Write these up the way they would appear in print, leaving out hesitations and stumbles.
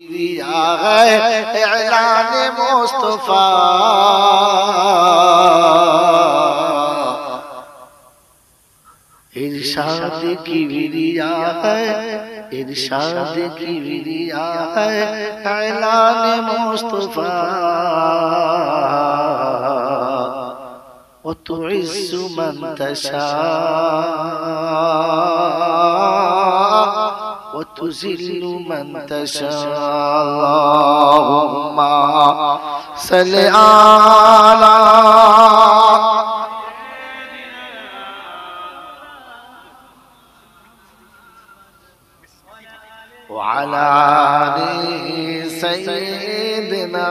दिया है ऐलान मुस्तफा इरशाद की विरिया है इरशाद की विरिया है ऐलान मुस्तफा व तुइस्सु मन तशा व तुज़िल्लु मन तशा अल्लाहुम्मा सल्लि अला व अला आलि सय्यिदिना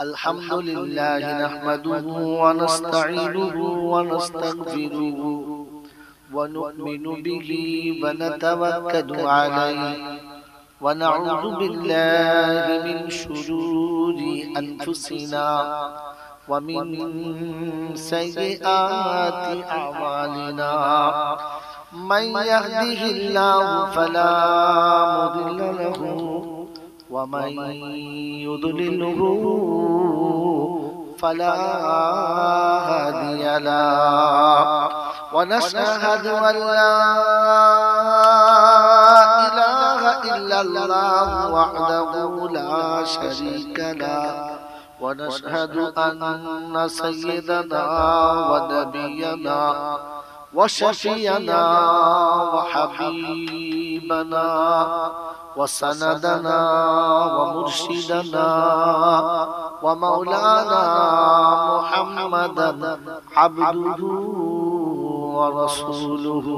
अल्हम्दुलिल्लाह नहमदुहु व नस्तईनुहु व नस्तगफिरुहु व नु'मिनु बिही व नतवक्कलु अलैहि व नऊज़ु बिल्लाहि मिन शुरूरि अनफुसिना व मिन सय्यिआति अमालिना मन यहदिहिल्लाहु फला मुदिल्ल लहु वमन युद्लिलहु फला हादिय लहु वनशहदु अल्ला इलाहा इल्लल्लाह वहदहु ला शरीक लहु वनशहदु अन्न सय्यदना व नबियना वशफीअना वहबीबना वसनदना वमुर्शिदना वमौलाना मुहम्मदन अब्दुहु वरसूलुहु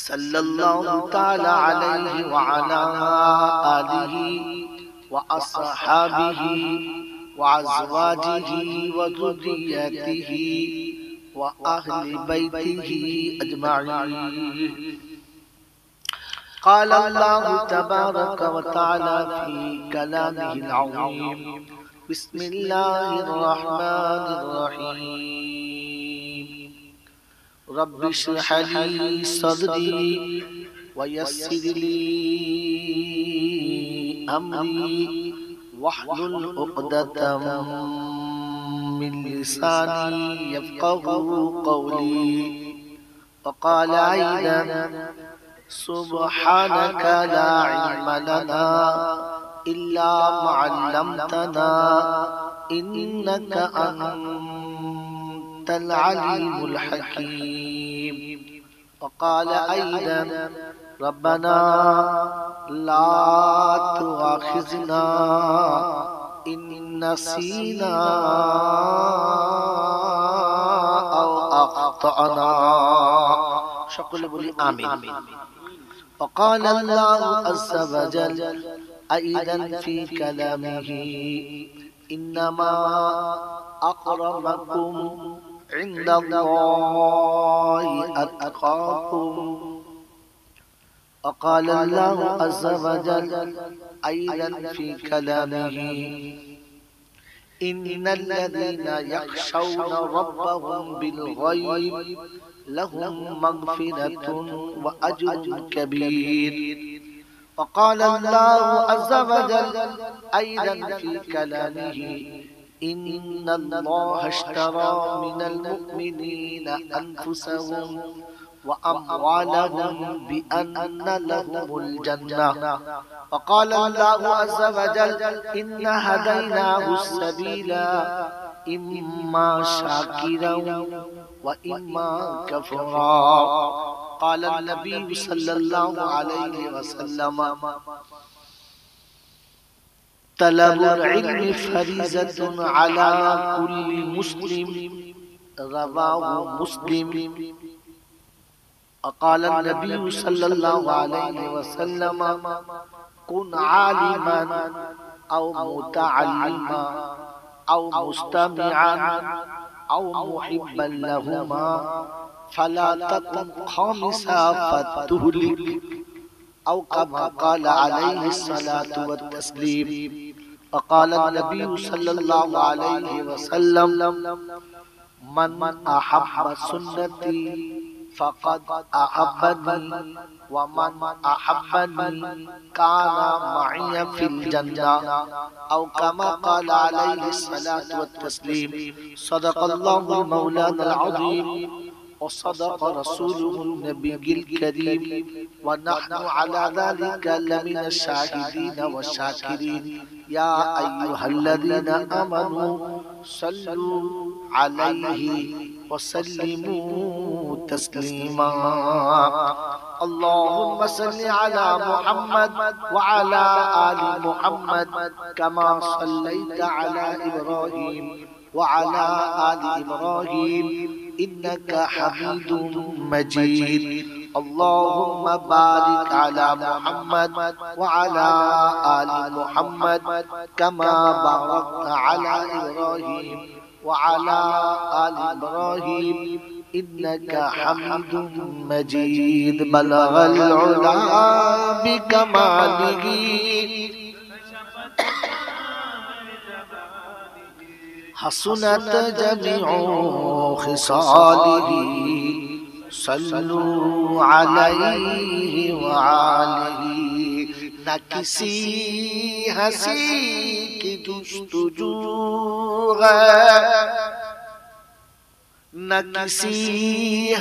सल्लल्लाहु तआला अलैहि व अला आलिहि व अस्हाबिहि व अज़वाजिहि व ज़ुर्रिय्यतिहि व अहलि बैतिहि अजमईन। क़ाल अल्लाहु तबारक व तआला फ़ी कलामिहिल अज़ीम बिस्मिल्लाहिर रहमानिर रहीम रब्बि इश्रह ली सदरी व यस्सिर ली अमरी वहलुल उक़दतम मिन लिसानी यफ़क़हू क़ौली वक़ाल अय्ज़न सुब्हानक ला इल्म लना इल्ला मा अल्लमतना इन्नक अंतल अलीमुल हकीम वक़ाल अय्ज़न रब्बना ला तुआखिज़ना इन नसीना औ अख़्तअना शकले बोली आमीन। वक़ाल अल्लाहु अज़्ज़ा व जल अय्ज़न फ़ी कलामिही इन्नमा अक़रमकुम इंदल्लाहि अत्क़ाकुम वक़ाल अल्लाहु अज़्ज़ा व जल अय्ज़न फ़ी कलामिही इन्नल्लज़ीना यख़शौना रब्बहुम बिल-ग़ैब लहुम मग़फ़िरतुन व अज्रुन कबीर वक़ाल अल्लाहु अज़्ज़ा व जल अय्ज़न फ़ी कलामिही इन्नल्लाहा इश्तरा मिनल मुअ्मिनीना अनफुसहुम व अम्वालहुम बिअन्न लहुमुल जन्नह वक़ाल अल्लाहु अज़्ज़ा व जल इन्ना हदैनाहु सबीला इम्मा शाकिरन व इम्मा कफूरा क़ाल नबी सल्लल्लाहु अलैहि वसल्लम तलबुल इल्मि फरीज़तुन अला कुल्लि मुस्लिम रवाहु मुस्लिम क़ाल नबी सल्लल्लाहु अलैहि वसल्लम कुन आलिमन औ मुतअल्लिमन औ मुस्तमिअन औ मुहिब्बन लहुमा फला तकुन खामिसा फतुहलिक औ कमा क़ाल अलैहि सलातु व तस्लीम وقال النبي صلى الله عليه وسلم من أحب سنتي فقد أحبني ومن أحبني كان معي في الجنة أو كما قال عليه الصلاة والتسليم. صدق الله مولانا العظيم وصدق رسوله النبي الكريم ونحن على ذلك لمن الشاهدين والشاكرين. يا أيها الذين آمنوا صلوا عليه وسلموا تسليما. اللهم صل على محمد وعلى آل محمد كما صليت على إبراهيم وعلى آل إبراهيم إنك حميد مجيد. اللهم بارك على محمد وعلى آل محمد كما باركت على إبراهيم وعلى آل إبراهيم إنك حميد مجيد. بلغ العلا بكماله حسنت جميع خصاله. صلوا عليه وآله. न किसी हंसी की जुस्तजू है, न किसी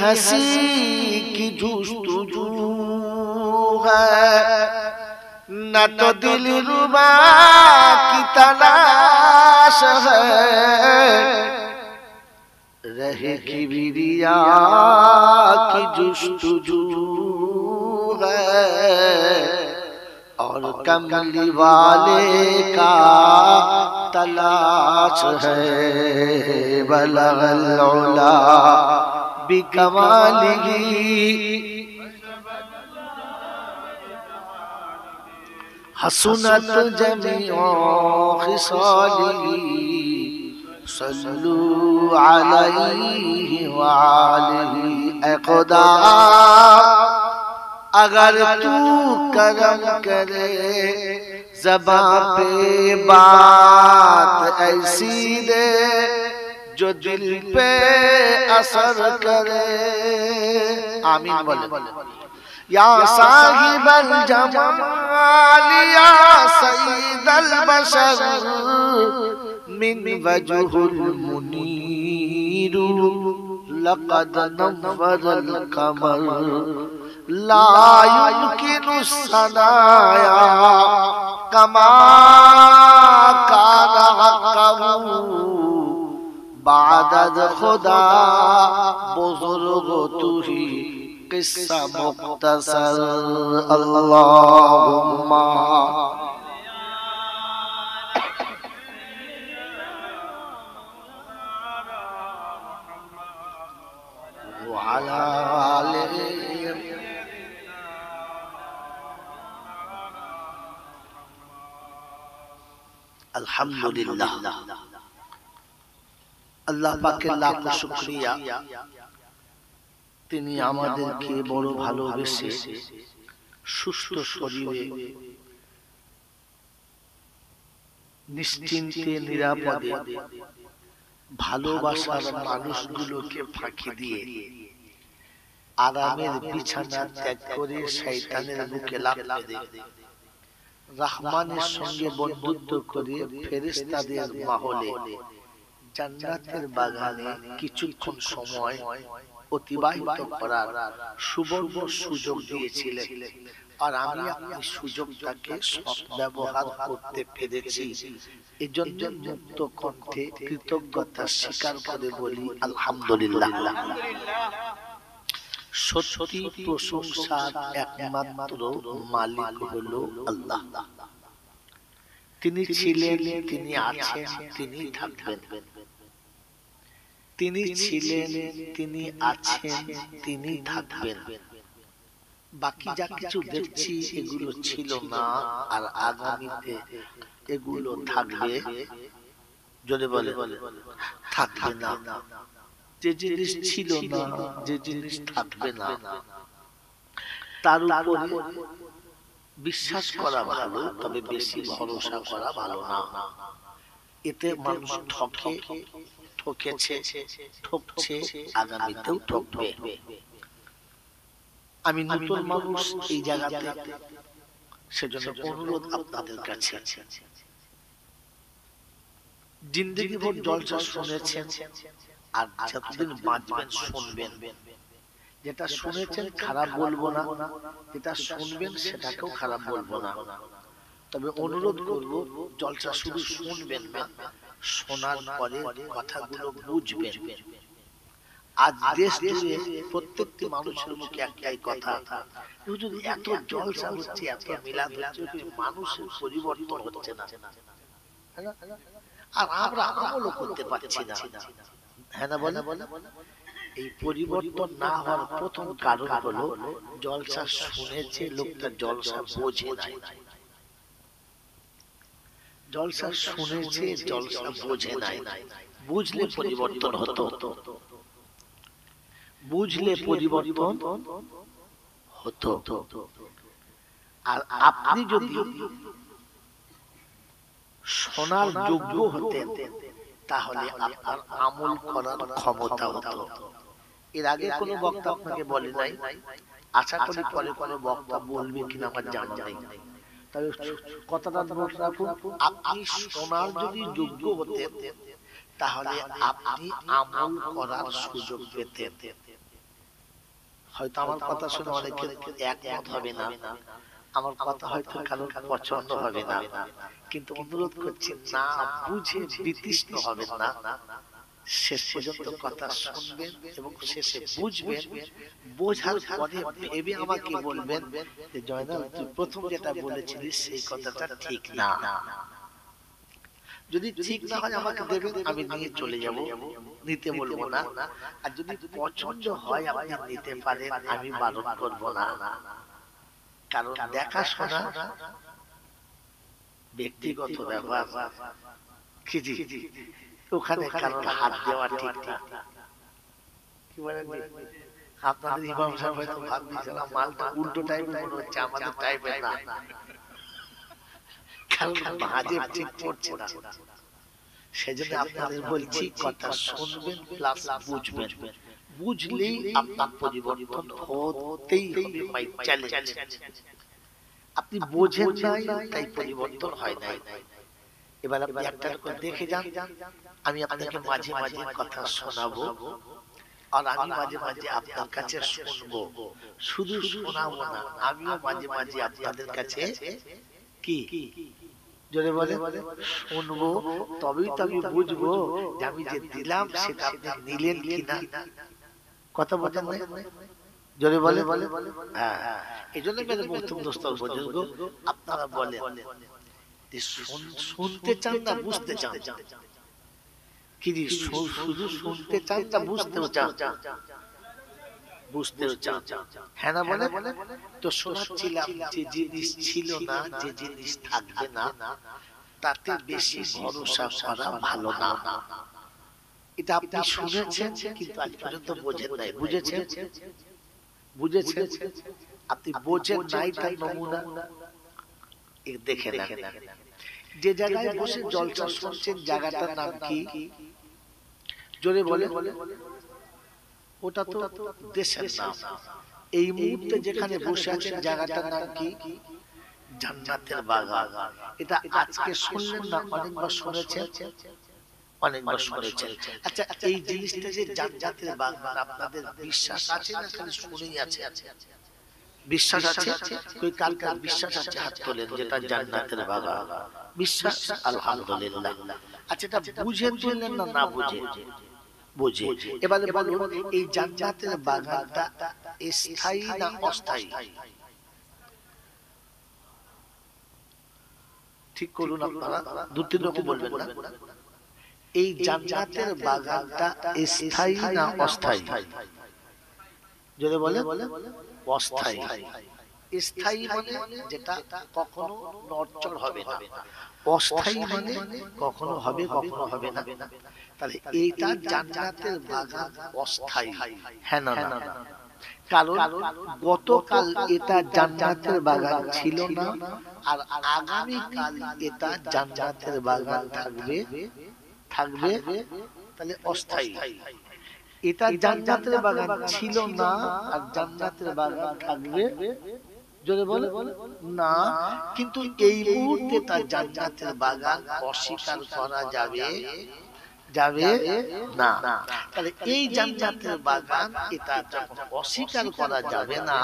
हंसी की जुस्तजू है, न तो दिलरुबा की तलाश है, रहे किबरिया की जुस्तजू है, और कमली वाले का तलाश है। बलगल उला बिकमालिही हसनत जमीउ खिसालिही। सल्लू अलैहि व आलिही। ऐ खुदा अगर तू करम करे ज़बां पे बात ऐसी दे जो दिल पे असर करे। आमीन बोले। या साहिबल जमाल या सईदल बशर मिन वजहुल मुनीर लक़द नव्वरल कमर ला युमकिनु सनाया कमा काना हक़्क़हू बादद खुदा बुज़ुर्ग तू ही किस्सा मुख्तसर। अल्लाहुम्मा व अला आलिहि। अल्हम्दुलिल्लाह। আল্লাহ পাকের লাখ শুকরিয়া, তিনি আমাদেরকে বড় ভালোবেসে সুস্থ শরীরে নিশ্চিন্তে নিরাপদে ভালোবাসার মানুষগুলোকে ফাঁকি দিয়ে আরামের বিছানা ত্যাগ করে শয়তানের বুকে লাফ দিয়ে রহমানের সঙ্গে বন্ধুত্ব করে ফেরেশতাদের মহলে জান্নাতের বাগানে কিছুক্ষণ সময় অতিবাহিত করার সুবর্ণ সুযোগ দিয়েছিলেন। আর আমি আপনার সুযোগটাকে সদ্ব্যবহার করতে পেরেছি। এজন্য মুক্ত কণ্ঠে কৃতজ্ঞতা স্বীকার করে বলি আলহামদুলিল্লাহ। সত্যি প্রশংসার একমাত্র মালিক হলো আল্লাহ। তিনি ছিলেন, তিনি আছেন, তিনি থাকবেন। তিনি ছিলেন, তিনি আছেন, তিনি থাকবেন। বাকি যা কিছু দেখছি এগুলো ছিল না, আর আগামীতে এগুলো থাকবে। যদি বলে থাকবে না, যে জিনিস ছিল না, যে জিনিস থাকবে না, তার উপরে বিশ্বাস করা ভালো, তবে বেশি ভরসা করা ভালো না। এতে মানুষ ঠকেছে, ঠকছে, আগামীতেও ঠকবে। আমি নতুন মানুষ এই জায়গাতে, সেজন্য অনুরোধ আপনাদের কাছে, জিন্দেগি ভর জলসা শুনেছেন, আর যতদিন বাঁচবেন শুনবেন। যেটা শুনেছেন খারাপ বলবো না, যেটা শুনবেন সেটাকেও খারাপ বলবো না। তবে অনুরোধ করব, জলসা শুধু শুনবেন না, শোনার পরে কথাগুলো বুঝবেন। আজ দেশ জুড়ে প্রত্যেকটি মানুষের মুখে একটাই কথা, হুজুর এত জলসা হচ্ছে, এত মিলাদ হচ্ছে, মানুষের পরিবর্তন হচ্ছে না, আর আমরা আমলও করতে পারছি না। হ্যাঁ না বলে? এই পরিবর্তন না হওয়ার প্রথম কারণ হলো জলসা শুনেছে লোকটা, জলসা বোঝে নাই। জলসা শুনেছে, জলসা বোঝে নাই। বুঝলে পরিবর্তন হতো, বুঝলে পরিবর্তন হতো। আর আপনি যদি শোনার যোগ্য হতেন, তাহলে আপনার আমল করার ক্ষমতা হতো। এর আগে কোনো বক্তা আপনাকে বলে নাই, আশা করি পরে কোনো বক্তা বলবে কিনা আমার জানা নেই। তবে কথাটা নোট রাখুন, আপনি শোনার যদি যোগ্য হতেন, তাহলে আপনি আমল করার সুযোগ পেতেন। হয়তো আমার কথা শুনে অনেকের একমত হবে না, আমার কথা হয়তো কারোর পছন্দ হবে না, কিন্তু অনুরোধ করছি, না বুঝে বিতৃষ্ণ হবেন না। শেষ পর্যন্ত কথা শুনবেন এবং শেষে বুঝবেন। বোঝার পরে ভেবে আমাকে বলবেন যে জয়নাল, তুই প্রথম যেটা বলেছিলিস সেই কথাটা ঠিক না। যদি ঠিক না হয় আমাকে দেবেন, আমি নিয়ে চলে যাব, নিতে বলবো না। আর যদি পছন্দ হয় আপনি নিতে পারেন, আমি বারণ করব না। কারণ দেখাশোনা ব্যক্তিগত ব্যাপার, ওখানে কারণ হাত দেওয়া ঠিক না। কি বলেন? আপনাদের ইমাম সাহেব হয়তো ভাবছিলাম মালটা উল্টো টাইপের মনে হচ্ছে, আমাদের টাইপের না, কারণ বাজে ঠিক করছে না। সেজন্য আপনাদের বলছি, কথা শুনবেন প্লাস বুঝবেন। বুঝলেই আপনার পরিবর্তন হতেই হবে, মাই চ্যালেঞ্জ। আপনি বোঝেন নাই, তাই পরিবর্তন হয় নাই। এবার আপনি একটা করে দেখে যান, আমি আপনাকে মাঝে মাঝে কথা শোনাবো, আর আমি মাঝে মাঝে আপনার কাছে শুনবো। শুধু শোনাবো না, আমিও মাঝে মাঝে আপনাদের কাছে কি জোরে বলে শুনবো, তবেই তো আমি বুঝবো যে আমি যে দিলাম সেটা আপনি নিলেন কিনা। কথা বলেন না, জোরে বলে। হ্যাঁ, এই জন্য মেরে মুহতরম দোস্ত বুজুর্গ, আপনারা বলেন যে শুনতে চান না বুঝতে চান? কি শুধু শুনতে চান না বুঝতেও চান? বুঝতেও চান, হ্যাঁ না বলে? তো শোনাচ্ছিলাম, যে জিনিস ছিল না, যে জিনিস থাকবে না, তাতে বেশি ভরসা করা ভালো না। এটা আপনি শুনেছেন, কিন্তু আজ পর্যন্ত বোঝেন নাই। বুঝেছেন? বুঝেছেন? আপনি বোঝেন নাই, তার নমুনা দেখে নেন। যে জায়গায় বসে জলসা শুনছেন, জায়গাটার নাম কি? জোরে বলে। ওটা তো দেশের নাম। এই মুহূর্তে যেখানে বসে আছেন, জায়গাটার নাম কি? জান্নাতের বাগান। এটা আজকে শুনলেন না, অনেকবার শুনেছেন, অনেকবার শুনেছেন। আচ্ছা, এই জিনিসটা যে জান্নাতের বাগান, আপনাদের বিশ্বাস আছে না খালি শুনেই আছে? বিশ্বাস আছে? কই কার কার বিশ্বাস আছে হাত তোলেন, যেটা জান্নাতের বাগান বিশ্বাস? আলহামদুলিল্লাহ। আচ্ছা, এটা বুঝে তুললেন না, না বুঝে? বুঝে। এবারে বলুন, এই জান্নাতের বাগানটা স্থায়ী না অস্থায়ী? ঠিক করুন আপনারা, দু তিন রকম বলবেন না। এই জান্নাতের বাগানটা স্থায়ী না অস্থায়ী? যদি বলে অস্থায়ী। স্থায়ী মানে যেটা কখনো নড়চড় হবে না, অস্থায়ী মানে কখনো হবে কখনো হবে না। তাহলে এইটা জান্নাতের বাগান অস্থায়ী, হ্যাঁ না? কারণ গতকাল এটা জান্নাতের বাগান ছিল না, আর আগামীকাল এটা জান্নাতের বাগান থাকবে। তাহলে অস্থায়ী। এটা জান্নাতের বাগান ছিল না আর জান্নাতের বাগান থাকবে, জোরে বলে না। কিন্তু এই মুহূর্তে তার জান্নাতের বাগান অস্বীকার করা যাবে না। তাহলে এই জান্নাতের বাগান এটা যখন অস্বীকার করা যাবে না,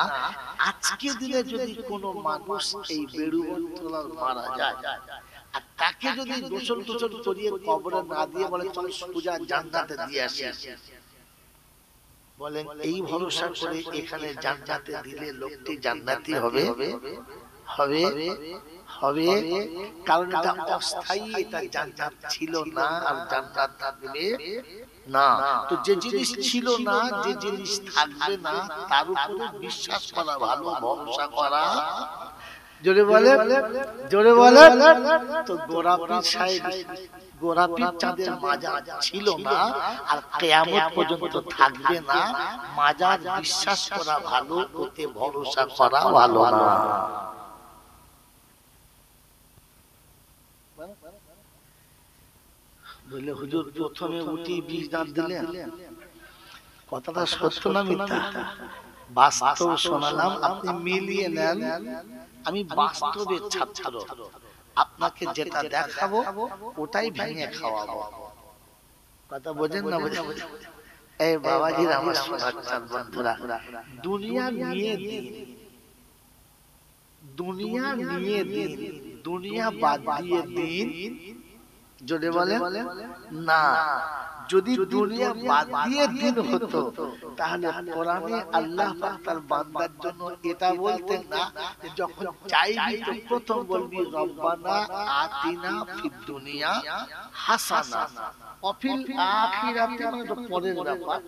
আজকে দিনে যদি কোনো মানুষ এই বেড়ুবন্তলার মারা যায় আর তাকে যদি গোসল টোসল করিয়ে কবরে না দিয়ে বলে চল সোজা জান্নাতে দিয়ে আসি, বলেন এই ভরসা করে এখানে জান্নাতে দিলে লোকটি জান্নাতি হবে? কারণ এটা অস্থায়ী, এটা জান্নাত ছিল না আর জান্নাত থাকবে না। তো যে জিনিস ছিল না, যে জিনিস থাকবে না, তার উপরে বিশ্বাস করা ভালো, ভরসা করা। জোরে বলে তো গোরাপীর সাহেব, গোরাপীর চাঁদের মাজার ছিল না আর কিয়ামত পর্যন্ত থাকবে না। মাজার বিশ্বাস করা ভালো, ওতে ভরসা করা ভালো না। বলে হুজুর প্রথমে উঠি বীজ দাঁত দিলেন, কথাটা সত্য না মিথ্যা? বাস্তব শোনালাম, আপনি মিলিয়ে নেন। আমি বাস্তবের ছাত্র, আপনাকে যেটা দেখাবো ওটাই ভেঙে খাওয়াবো। কথা বোঝেন না? এই বাবাজির আমার সোনার বন্ধুরা, দুনিয়া নিয়ে দিন, দুনিয়া বাদ দিয়ে দিন। যদি বলেন না, যদি দুনিয়া বাদ দিয়ে দিন হতো তাহলে কোরআনে আল্লাহ পাক তার বান্দার জন্য এটা বলতেন না যে যখন চাইবি তো প্রথম বলবি রব্বানা আতিনা ফিদ দুনিয়া হাসানা ওয়া ফিল আখিরাতি, মানে তো পরের ব্যাপার।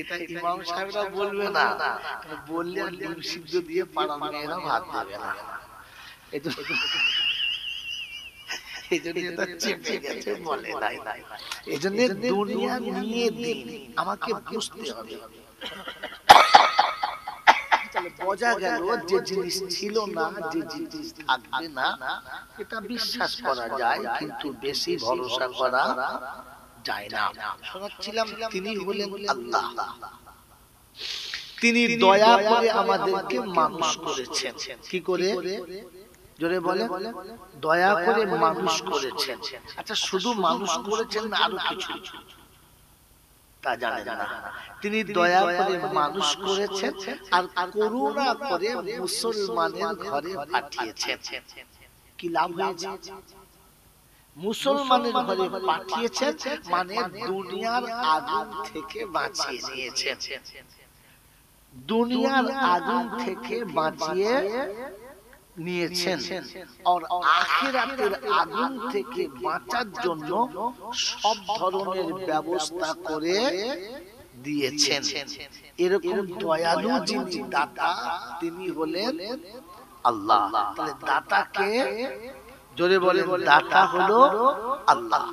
এটা ইমাম সাহেবরা বলবে না, বললে আর ডিম সিদ্ধ দিয়ে পাড়া মেয়েরা ভাত দেবে না। আমাকে বুঝতে হবে। বোঝা গেল যে জিনিস ছিল না, যে জিনিস থাকবে না, এটা বিশ্বাস করা যায় কিন্তু বেশি ভরসা করা যায় না। শোনাচ্ছিলাম তিনি হলেন আল্লাহ। তিনি দয়া করে আমাদেরকে মানুষ করেছেন। কি করে? জোরে বলে দয়া করে মানুষ করেছেন। আচ্ছা, শুধু মানুষ করেছেন না আরো কিছু? তা জানেন না। তিনি দয়া করে মানুষ করেছেন আর করুণা করে মুসলমানের ঘরে পাঠিয়েছেন। কি লাভ হয়েছে? মুসলমানের ঘরে পাঠিয়েছেন মানে দুনিয়ার আগুন থেকে বাঁচিয়ে নিয়েছেন। দুনিয়ার আগুন থেকে বাঁচিয়ে নিয়েছেন আর আখিরাতের আগুন থেকে বাঁচার জন্য সব ধরনের ব্যবস্থা করে দিয়েছেন। এরকম দয়ালু যিনি দাতা, তিনি হলেন আল্লাহ। তাহলে দাতাকে, জোরে বলেন, দাতা হলো আল্লাহ।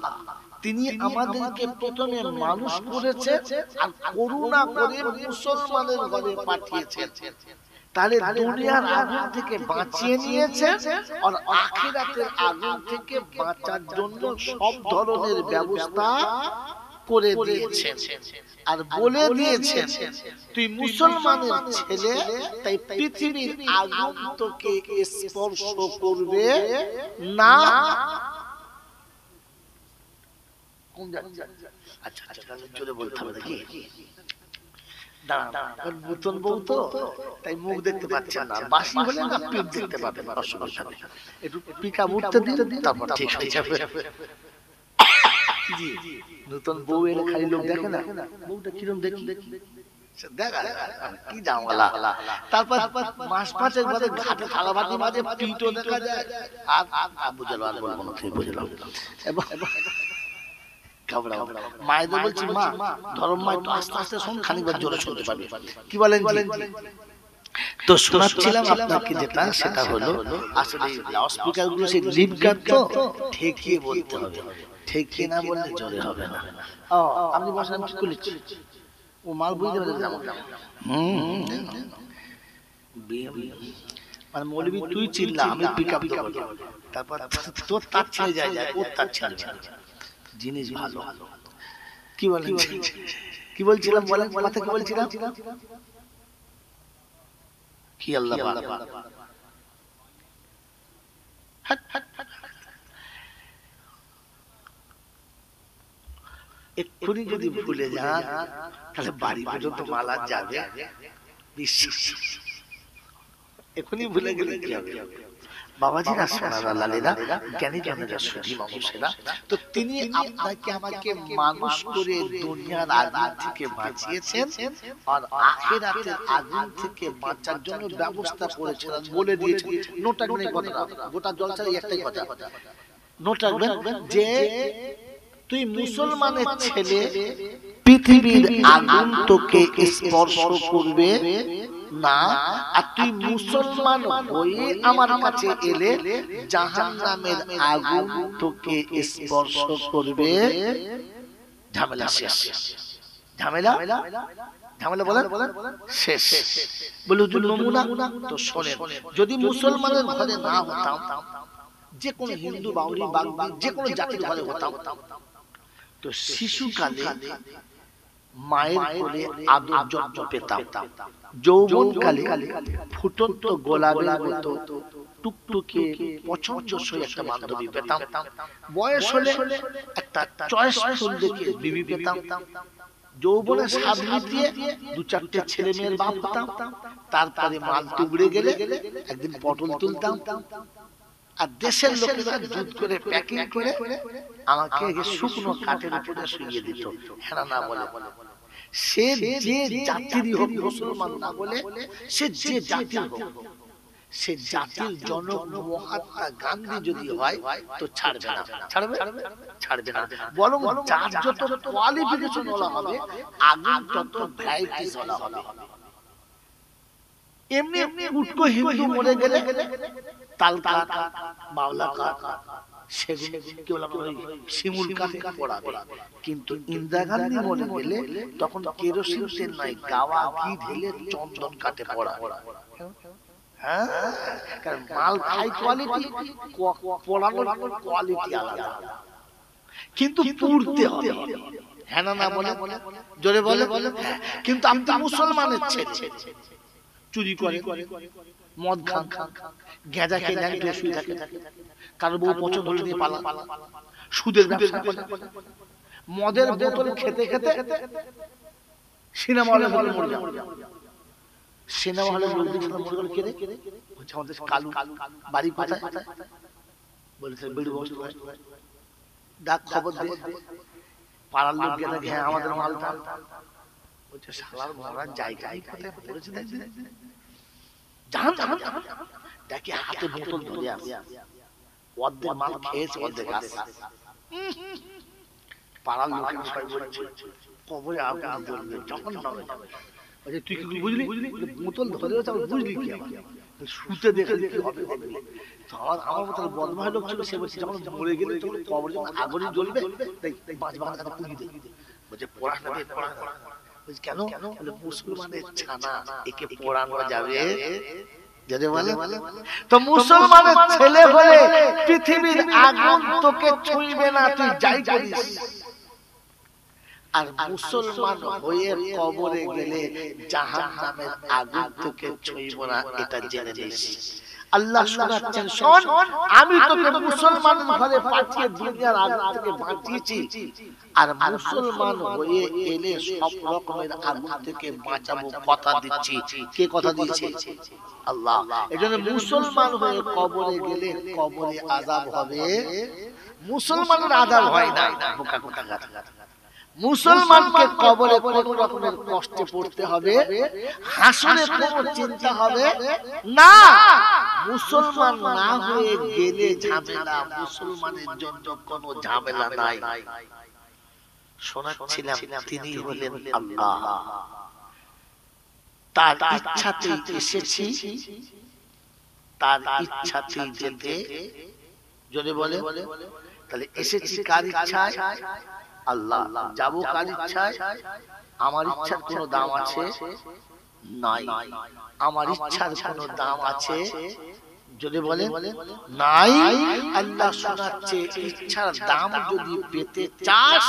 তিনি আমাদেরকে প্রথমে মানুষ করেছেন আর করুণা করে মুসলমানের ঘরে পাঠিয়েছেন। তাহলে দুনিয়ার আগুন থেকে বাঁচিয়ে নিয়েছেন আর আখিরাতের আগুন থেকে বাঁচার জন্য সব ধরনের ব্যবস্থা করে দিয়েছেন। আর বলে দিয়েছেন তুই মুসলমানের ছেলে, তাই পৃথিবীর আগুন তোকে স্পর্শ করবে না। আচ্ছা আচ্ছা, জোরে বলতে হবে নাকি? নতুন বউ তো, তাই মুখ দেখতে পাচ্ছেন না। বাসি হলে না পিঠ দেখতে পাবেন, অসুবিধা নেই। একটু পিকা উঠতে দিন, তারপর ঠিক হয়ে যাবে। নতুন বউ এলে খালি লোক দেখে না, বউটা কিরম দেখি দেখা কি জামালা। তারপর মাস পাঁচেক বাদে ঘাটে থালাবাটি মাঝে পিঠও দেখা যায়। আর বুঝলো, আর বলবো না, তুই বুঝলাম। মায়েদের বলছি, মা ধর্ম মা একটু আস্তে আস্তে শোন, খানিকবার জোরে শুনতে পারবে। কি বলেন? তো শোনাচ্ছিলাম আপনাকে যেটা, সেটা হলো আসলে লাউডস্পিকার গুলো সেই লিপ গার্ড তো ঠেকিয়ে বলতে হবে, ঠেকিয়ে না বললে জোরে হবে না। আপনি বসেন, কি করছি? ও মাল বুঝতে পারে মানে মৌলবী তুই চিল্লা আমি পিক আপ দেবো, তারপর তোর তার ছেড়ে যায় ওর তার ছেড়ে যায়, জিনিস ভালো। কি বলেন, কি বলছিলাম বলেন, কথা কি বলছিলাম, কি আল্লাহ এক্ষুনি যদি ভুলে যান তাহলে বাড়ি পর্যন্ত মালা যাবে, এখনই ভুলে গেলে কি হবে। বাবাজিরা সোনারা লালেরা জ্ঞানী জনেরা সুধী মানুষেরা, তো তিনি আপনাকে আমাকে মানুষ করে দুনিয়ার আগুন থেকে বাঁচিয়েছেন আর আখিরাতের আগুন থেকে বাঁচার জন্য ব্যবস্থা করেছেন, বলে দিয়েছেন। নোট রাখবেন এই কথাটা, গোটা জলসার একটাই কথা, নোট রাখবেন যে তুই মুসলমানের ছেলে, পৃথিবীর আগুন তোকে স্পর্শ করবে না, আর তুই মুসলমান হয়ে আমার কাছে এলে জাহান্নামের আগুন তোকে স্পর্শ করবে। ঝামেলা শেষ, ঝামেলা ঝামেলা বলেন শেষ। বলে হুজুর নমুনা, তো শোনেন, যদি মুসলমানের ঘরে না হতাম, যে কোনো হিন্দু বাউরি বাগদি যে কোনো জাতির ঘরে হতাম, তো শিশুকালে মায়ের কোলে আদর যত্ন পেতাম, যৌবনকালে ফুটন্ত গোলাপের মতো টুকটুকে পছন্দসই একটা বান্ধবী পেতাম, বয়স হলে একটা চয়েসফুল দেখে বিবি পেতাম, যৌবনে স্বাদ মিটিয়ে দু চারটে ছেলে মেয়ের বাপ হতাম, তারপরে মাল টুকরে গেলে একদিন পটল তুলতাম, আর দেশের লোকেরা দুধ করে প্যাকিং করে আমাকে শুকনো কাঠের উপরে শুইয়ে দিত। হ্যাঁ না বলে, সে যে জাতিরই হোক, মুসলমান না বলে সে যে জাতির হোক, সে জাতির জনক মহাত্মা গান্ধী যদি হয় তো ছাড়বে না, ছাড়বে না, বরং যার যত কোয়ালিফিকেশন বলা হবে আগুন তত ভ্যারাইটিস বলা হবে। এমনি এমনি উটকো হিন্দু মরে গেলে তাল কাঠ, বাউলা কাঠ, সেগুলো কি বলা হয় শিমুল কাঠে পড়াবে, কিন্তু ইন্দিরা গান্ধী মরে গেলে তখন কেরোসিন তেল নাই, গাওয়া ঘি ঢেলে চন্দন কাঠে পড়াবে। হ্যাঁ, কারণ মাল হাই কোয়ালিটি, পড়ানোর কোয়ালিটি আলাদা, কিন্তু পুড়তে হবে। হ্যাঁ না বলে, জোরে বলে, কিন্তু আমি তো মুসলমানের ছেলে, চুরি করে, মদ খান, গেঁজা খেয়ে নেয়, শুয়ে থাকে, কারো বউ পছন্দ হলে নিয়ে পালা, সুদের ব্যবসা করে, মদের বোতল খেতে খেতে সিনেমা হলে বলে মরে যাও, সিনেমা হলে লোকদের সাথে মরে গেল, কেড়ে বলছে আমাদের কালু বাড়ি কোথায়, বলেছে বেড়ু বসে ডাক খবর দে, পাড়ার লোক গেলে হ্যাঁ আমাদের মালটা, বলছে শালার মরার জায়গায় কোথায় পড়েছে দেখছি, জান দেখি হাতে বোতল ধরে আসে, অর্ধেক মাল খেয়েছে অর্ধেক আসে, পাড়ার লোক সবাই বলছে কবরে আগুন জ্বলবে, যখন নামে বলছে তুই কি বুঝলি, বোতল ধরে বুঝলি কি, শুতে দেখে দেখে হবে, আমার মতো বদমাশ লোক ছিল, সে বলছে যখন মরে গেলে তখন কবরে যখন আগুন জ্বলবে, পাঁচ বাংলা কথা পুড়িয়ে দেবে, বলছে পড়াশোনা পড়াশোনা, কেন, মুসলমানের ছানা, একে পড়ানো যাবে, তো মুসলমানের ছেলে হলে পৃথিবীর আগুন তোকে ছুঁইবে না, তুই যাই করিস, আর মুসলমান হয়ে কবরে গেলে জাহান্নামের আগুন তোকে ছুঁইবে না, এটা জেনে নিস। আল্লাহ শোনাচ্ছেন, শোন, আমি তোকে মুসলমান ঘরে পাঠিয়ে দুনিয়ার আগুন থেকে বাঁচিয়েছি, আর মুসলমান হয়ে এলে সব রকমের আগুন থেকে বাঁচাবো, কথা দিচ্ছি। কে কথা দিয়েছে? আল্লাহ। এজন্য মুসলমান হয়ে কবরে গেলে কবরে আযাব হবে, মুসলমানের আযাব হয় না, বোকা কথা কথা। মুসলমানকে কবরে কোন রকমের কষ্টে পড়তে হবে, হাসরে কোনো চিন্তা হবে না। মুসলমান না হয়ে গেলে ঝামেলা, মুসলমানের জন্য কোনো ঝামেলা নাই। শোনাচ্ছিলাম তিনি হলেন আল্লাহ, তার ইচ্ছাতেই এসেছি, তার ইচ্ছাতেই যেতে, যদি বলে তাহলে এসেছি কার ইচ্ছায়? আল্লাহ যাবো কার ইচ্ছায়? আমার ইচ্ছার কোনো দাম আছে? নাই। আমার ইচ্ছার কোনো দাম আছে? যদি বলে নাই। আল্লাহ শোনাচ্ছে, ইচ্ছার দাম যদি পেতে চাস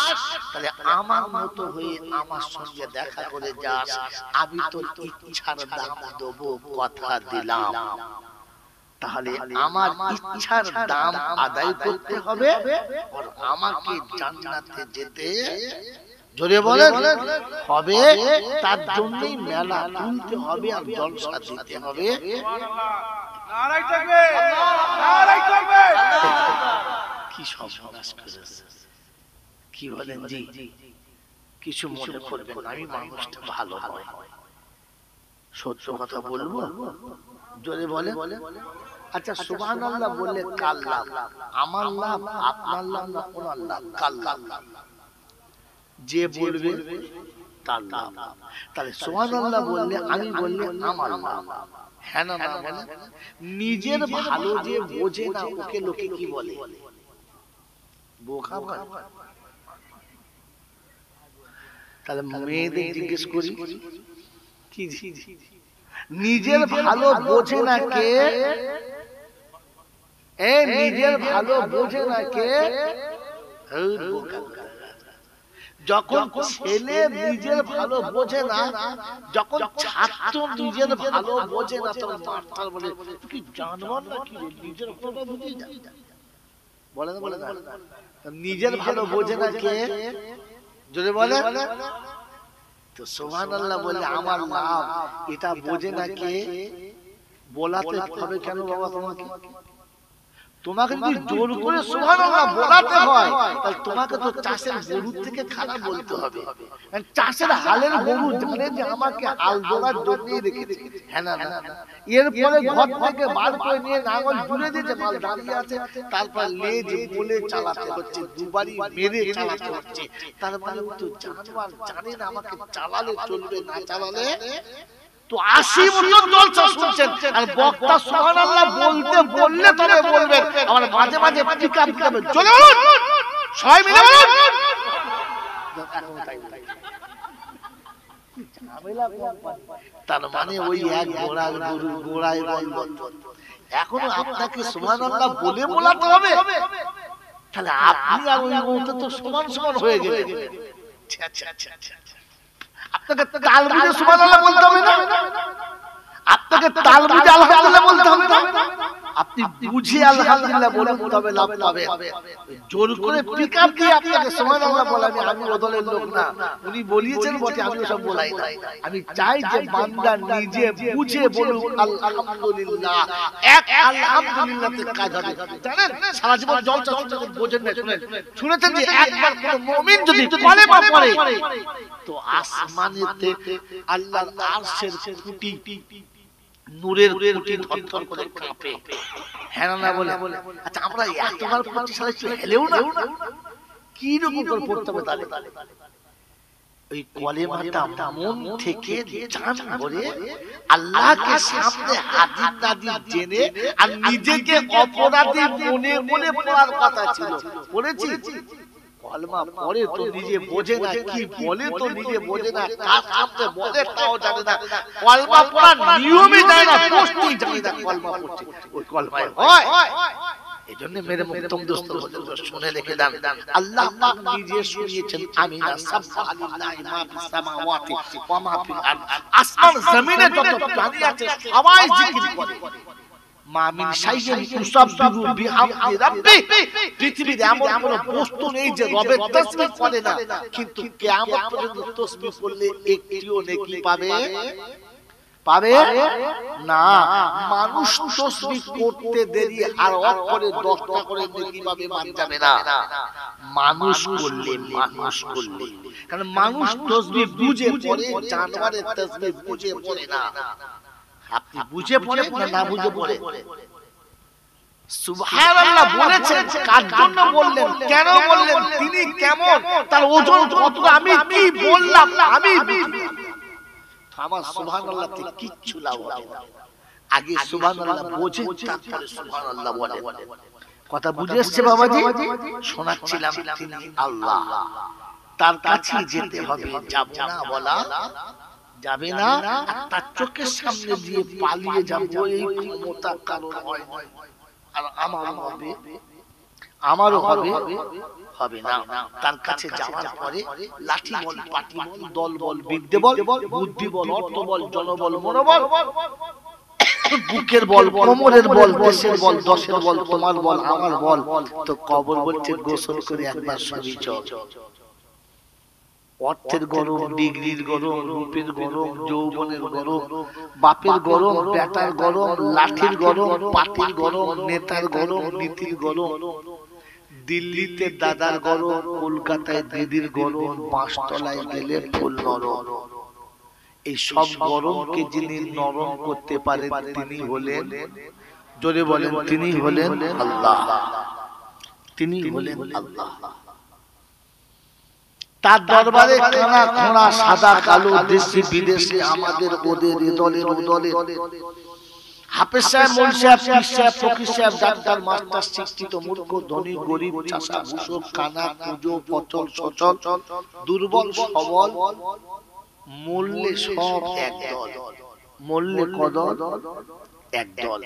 তাহলে আমার মতো হয়ে আমার সঙ্গে দেখা করে যাস, আমি তোর ইচ্ছার দাম দেবো, কথা দিলাম। তাহলে আমার ইচ্ছার দাম আদায় করতে হবে, আর আমাকে জান্নাতে যেতে জোরে বলে হবে। তার জন্যই মেলা তুলতে হবে আর জলসা দিতে হবে। নারায়ে তাকবীর, নারায়ে তাকবীর। কি সর্বনাশ করেছে! কি বলেন জি? কিছু মনে করবেন না, আমি মানুষটা ভালো নয়, সত্য কথা বলবো। জোরে বলে আচ্ছা সুবহানাল্লাহ বললে কার লাভ? আমার লাভ, আপনার লাভ না ওনার লাভ? কার লাভ? যে বলবে তার লাভ। তাহলে সুবহানাল্লাহ বললে, আমি বললে আমার লাভ। হ্যাঁ না না বলে? নিজের ভালো যে বোঝে না ওকে লোকে কি বলে? বোকা বলে। তাহলে মেয়েদের জিজ্ঞেস করি, কি নিজের ভালো বোঝে না কে? নিজের ভালো বোঝে না কে? যখন ছেলে নিজের ভালো বোঝে না, যখন ছাত্র নিজের ভালো বোঝে না, তখন মাস্টার বলে তুই কি জানবার না কি নিজের ভালো বুঝি না? বলে না বলে না? নিজের ভালো বোঝে না কে? যদি বলে তো সুবহানাল্লাহ বলে আমার লাভ, এটা বোঝে না কে? বলাতে হবে কেন বাবা তোমাকে? তোমাকে যদি জোর করে সুবহানাল্লাহ বলাতে হয়, তাহলে তোমাকে তো চাষের গরুর থেকে খারাপ বলতে হবে। চাষের হালের গরু জানে যে আমাকে হাল ধরার জন্যই রেখেছে। হ্যাঁ না না? এরপরে ঘর থেকে বার করে নিয়ে নাঙল জুড়ে দিয়েছে, মাল দাঁড়িয়ে আছে, তারপর লেজ বলে চালাতে হচ্ছে, দুবারই মেরে চালাতে হচ্ছে। তার মানে তো জানবার জানে না আমাকে চালালে চলবে, না চালালে তো 80 বছর জলসা শুনছেন, আর বক্তা সুবহানাল্লাহ বলতে বললে তবে বলবেন, আমার মাঝে মাঝে পিকআপ দিতে চলে বলুন, সবাই মিলে বলুন। তার মানে ওই এক গোড়ার গরু গোড়ায় বলবৎ। এখনো আপনাকে সুবহানাল্লাহ বলে বলাতে হবে, তাহলে আপনি আর ওই মুহূর্তে তো সমান সমান হয়ে গেলেন। আপনাকে তাল বুঝে সুবহানাল্লাহ বলতে হবে না? আপনাকে তাল বুঝে আলহামদুলিল্লাহ বলতে হবে না? আপনি বুঝে আলহামদুলিল্লাহ বলতে হবে, লাভ পাবেন। জোর করে পিকআপ দিয়ে আপনাকে সুবহানাল্লাহ বলাবে, আমি ওদলের লোক না। উনি বলিয়েছেন বটে, আমি ওসব বলাই না। আমি চাই যে বান্দা নিজে বুঝে বলুক আলহামদুলিল্লাহ। এক আলহামদুলিল্লাহতে কাজ হবে। জানেন সারা জীবন জলসা শুনতে বোঝেন না, শুনেছেন যে একবার কোন মুমিন যদি কলেমা পড়ে তো আসমানেতে আল্লাহর আরশের খুঁটি, নূরের খুঁটি ধরধর করে কাঁপে। হ্যাঁ না বলে? আচ্ছা আমরা এতবার পড়ছি, সারা একটু হেলেও না, কি রকম করে পড়তে হবে? তাহলে ওই কলেমাটা মন থেকে জান ভরে আল্লাহকে সামনে হাজির নাজির জেনে আর নিজেকে অপরাধী মনে মনে পড়ার কথা ছিল। পড়েছি কলমা পড়ে তো নিজে বোঝে না, কি বলে তো নিজে বোঝে না, কার সামনে বলে তাও জানে না, কলমা পড়ার নিয়মই জানে না, প্রশ্নই জানে না কলমা পড়ছে। ওই কলমায় হয়। এজন্য মেরে মুহতরম দোস্ত শুনে রেখে দেন, আল্লাহ পাক নিজে শুনিয়েছেন আমিনা সাবহানাল্লাহি মা ফিস সামাওয়াতি ওয়া মা ফিল আরদ। আসমান জমিনে যত প্রাণী আছে সবাই জিকির করে। মা মিন শাইইন ইউসাব্বিহু বিহামদি রাব্বি। পৃথিবীর এমন কোন বস্তু নেই যে রবের তাসবিহ করে না, কিন্তু কিয়ামত পর্যন্ত তাসবিহ করলে একটিও নেকি পাবে পাবে না। মানুষ তাসবিহ করতে দেরি আর অক্ষরে 10টা করে নেকি পাবে, মান যাবে না। মানুষ করলে কারণ মানুষ তাসবিহ বুঝে পড়ে, জানোয়ারের তাসবিহ বুঝে পড়ে না। আপনি বুঝে পড়ে না বুঝে পড়ে? সুবহানাল্লাহ বলেছেন, কার জন্য বললেন, কেন বললেন, তিনি কেমন, তার ওজন কতটা, আমি কি বললাম, আমি আমার সুবহানাল্লাহতে কিচ্ছু লাভ হবে না। আগে সুবহানাল্লাহ বোঝেন, তারপরে সুবহানাল্লাহ বলেন। কথা বুঝে এসছে বাবাজি? শোনাচ্ছিলাম তিনি আল্লাহ, তার কাছে যেতে হবে, যাব না বলা যাবে না। তার চোখের সামনে দিয়ে পালিয়ে যাব এই ক্ষমতা কারণ হয় না। আর আমারও হবে হবে না। তার কাছে যাওয়ার পরে লাঠি বল, পাটি বল, দল বল, বিদ্যে বল, বুদ্ধি বল, অর্থ বল, জনবল, মনোবল, বুকের বল, কোমরের বল, দেশের বল, দশের বল, তোমার বল, আমার বল। তো কবর বলছে গোসল করে একবার সবই চল। অর্থের গরম, ডিগ্রির গরম, রূপের গরম, যৌবনের গরম, বাপের গরম, বেটার গরম, লাঠির গরম, পাটির গরম, নেতার গরম, নীতির গরম, দিল্লিতে দাদার গরম, কলকাতায় দিদির গরম, পাঁচতলায় গেলে ফুল নরম। এই সব গরমকে যিনি নরম করতে পারেন তিনি হলেন, জোরে বলেন, তিনি হলেন আল্লাহ। তিনি হলেন আল্লাহ। তার দরবারে কানা খোঁড়া, সাদা কালো, দেশি বিদেশি, আমাদের ওদের, দলের ওদলের, হাফেজ সাহেব, মৌলভী সাহেব, পীর সাহেব, ফকির সাহেব, ডাক্তার, মাস্টার, শিক্ষিত, মূর্খ, ধনী, গরিব, চাষা, ভূষক, কানা, কুজো, পচল, সচল, দুর্বল, সবল, মূল্যে সব একদল। মূল্যে কদল একদল।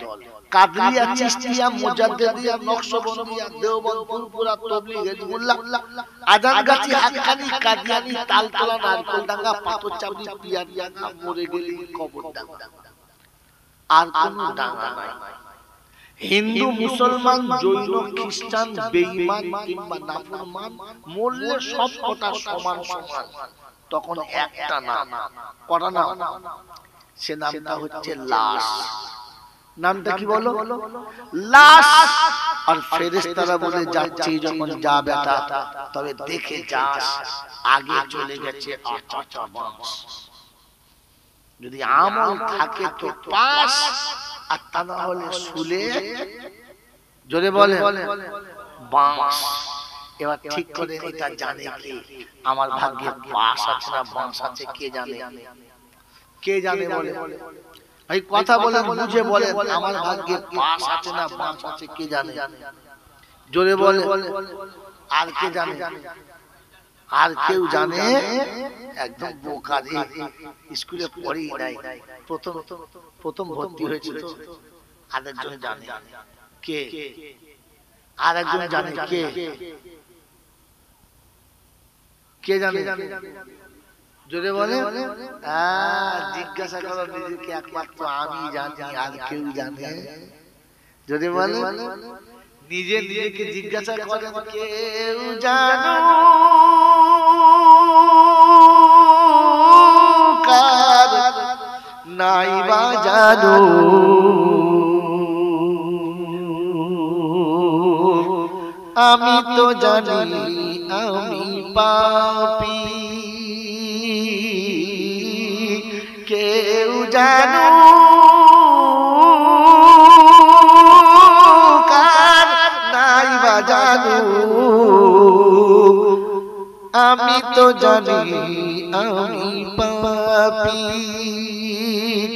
কাদরিয়া, চিশতিয়া, মুজাদ্দিদিয়া, নকশবন্দিয়া, দেওবন্দ, ফুরফুরা, তাবলীগ, হিজবুল্লাহ, আজানগাছি, হাক্কানি, কাদিয়ানি, তালতলা, নারকেলডাঙ্গা, পাথরচাবড়ি, পিয়ারিয়াঙ্গা, মরে গেলি কবরডাঙ্গা, আর কোন ডাঙ্গা নাই। হিন্দু, মুসলমান, জৈন, খ্রিস্টান, বেঈমান কিংবা নাফরমান, মূল্যে সব কটা সমান সমান। তখন একটা নাম, কটা নাম? সে নামটা হচ্ছে লাশ। নামটা কি বলো? লাশ। আর ফেরেশতারা বলে যাচ্ছে যখন, যা বেটা, তবে দেখে যাস, আগে চলে গেছে আচাচা বংশ। যদি আমল থাকে তো পাস, আর তা না হলে শুলে, জোরে বলে, বাঁশ। এবার ঠিক করে এটা জানে কে? আমার ভাগ্যে পাস আছে না বাঁশ আছে কে জানে? কে জানে বলে? এই কথা বলে বুঝে বলে, আমার ভাগ্যে পাস আছে না বাঁশ আছে কে জানে? জোরে বলে, আর কে জানে? আর কেউ জানে? একদম বোকা রে, স্কুলে পড়েই নাই, প্রথম ভর্তি হয়েছিল। আরেকজন জানে কে? আরেকজন জানে কে? কে জানে? জোরে বলে, জিজ্ঞাসা করো নিজেকে, একমাত্র আমি জানি, আর কেউ জানে? জোরে বলে, নিজে নিজেকে জিজ্ঞাসা করেন, কেউ জানো কার নাই বা জানো, আমি তো জানি আমি পাপী, কেউ জানো কার নাই বা জানো, আমি তো জানি আমি পাপী,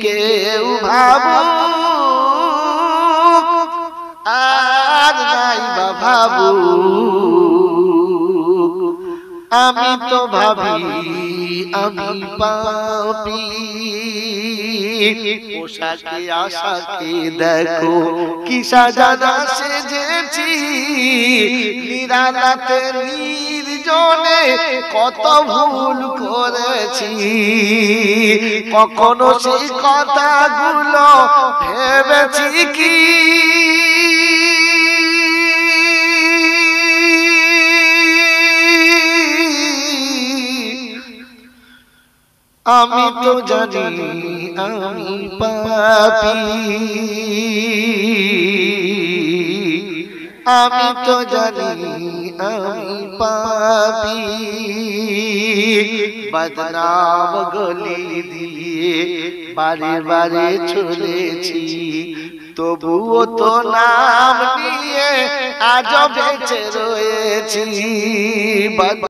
কেউ ভাবো আর নাই বা ভাবো, আমি তো ভাবি আমি পাপী, পোশাকে আশাকে দেখো কি সাজানা সেজেছি, নিরালাতে নির্জনে কত ভুল করেছি, কখনো সেই কথাগুলো ভেবেছি কি, আমি তো জানি আমি পাপী, আমি তো জানি আমি পাপী, বদনাম গলি দিয়ে বারে বারে চলেছি, তবুও তো নাম নিয়ে আজ বেঁচে রয়েছি।